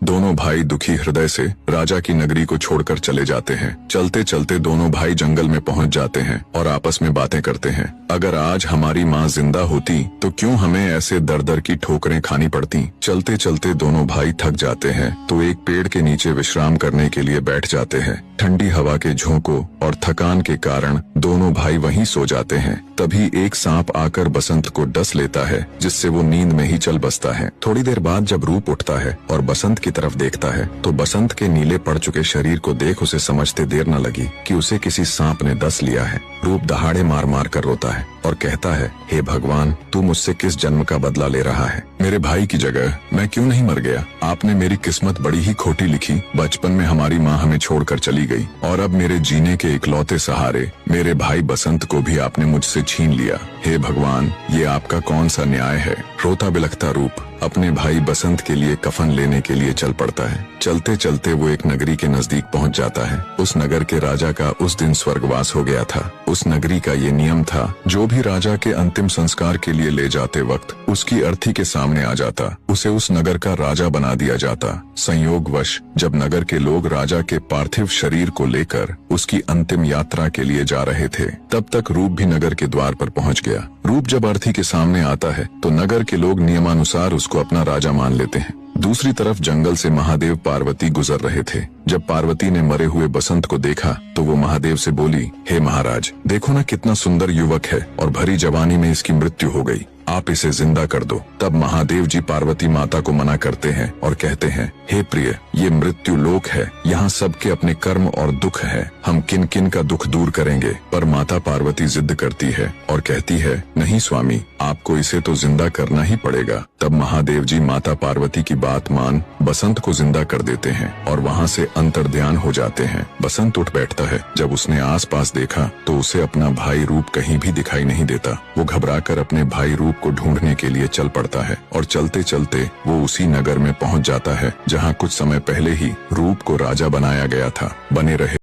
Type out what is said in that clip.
दोनों भाई दुखी हृदय से राजा की नगरी को छोड़कर चले जाते हैं। चलते चलते दोनों भाई जंगल में पहुंच जाते हैं और आपस में बातें करते हैं। अगर आज हमारी माँ जिंदा होती तो क्यों हमें ऐसे दर दर की ठोकरें खानी पड़ती। चलते चलते दोनों भाई थक जाते हैं तो एक पेड़ के नीचे विश्राम करने के लिए बैठ जाते हैं। ठंडी हवा के झोंकों और थकान के कारण दोनों भाई वहीं सो जाते हैं। तभी एक सांप आकर बसंत को डस लेता है, जिससे वो नींद में ही चल बसता है। थोड़ी देर बाद जब रूप उठता है और बसंत की तरफ देखता है तो बसंत के नीले पड़ चुके शरीर को देख उसे समझते देर न लगी कि उसे किसी सांप ने डस लिया है। रूप दहाड़े मार मार कर रोता है और कहता है, हे भगवान, तू मुझसे किस जन्म का बदला ले रहा है। मेरे भाई की जगह मैं क्यों नहीं मर गया। आपने मेरी किस्मत बड़ी ही खोटी लिखी। बचपन में हमारी माँ हमें छोड़कर चली गई और अब मेरे जीने के इकलौते सहारे मेरे भाई बसंत को भी आपने मुझसे छीन लिया। हे भगवान, ये आपका कौन सा न्याय है। रोता बिलखता रूप अपने भाई बसंत के लिए कफन लेने के लिए चल पड़ता है। चलते चलते वो एक नगरी के नजदीक पहुंच जाता है। उस नगर के राजा का उस दिन स्वर्गवास हो गया था। उस नगरी का ये नियम था, जो भी राजा के अंतिम संस्कार के लिए ले जाते वक्त उसकी अर्थी के सामने आ जाता, उसे उस नगर का राजा बना दिया जाता। संयोगवश जब नगर के लोग राजा के पार्थिव शरीर को लेकर उसकी अंतिम यात्रा के लिए जा रहे थे, तब तक रूप भी नगर के द्वार पर पहुंच गया। रूप जब अर्थी के सामने आता है तो नगर के लोग नियमानुसार उसको अपना राजा मान लेते हैं। दूसरी तरफ जंगल से महादेव पार्वती गुजर रहे थे। जब पार्वती ने मरे हुए बसंत को देखा तो वो महादेव से बोली, हे महाराज, देखो ना कितना सुंदर युवक है और भरी जवानी में इसकी मृत्यु हो गई। आप इसे जिंदा कर दो। तब महादेव जी पार्वती माता को मना करते हैं और कहते हैं, हे प्रिय, ये मृत्यु लोक है, यहाँ सबके अपने कर्म और दुख है। हम किन किन का दुख दूर करेंगे। पर माता पार्वती जिद करती है और कहती है, नहीं स्वामी, आपको इसे तो जिंदा करना ही पड़ेगा। तब महादेव जी माता पार्वती की बात मान बसंत को जिंदा कर देते हैं और वहाँ से अंतर्ध्यान हो जाते हैं। बसंत उठ बैठता है। जब उसने आसपास देखा तो उसे अपना भाई रूप कहीं भी दिखाई नहीं देता। वो घबराकर अपने भाई रूप को ढूंढने के लिए चल पड़ता है और चलते चलते वो उसी नगर में पहुंच जाता है जहां कुछ समय पहले ही रूप को राजा बनाया गया था। बने रहे।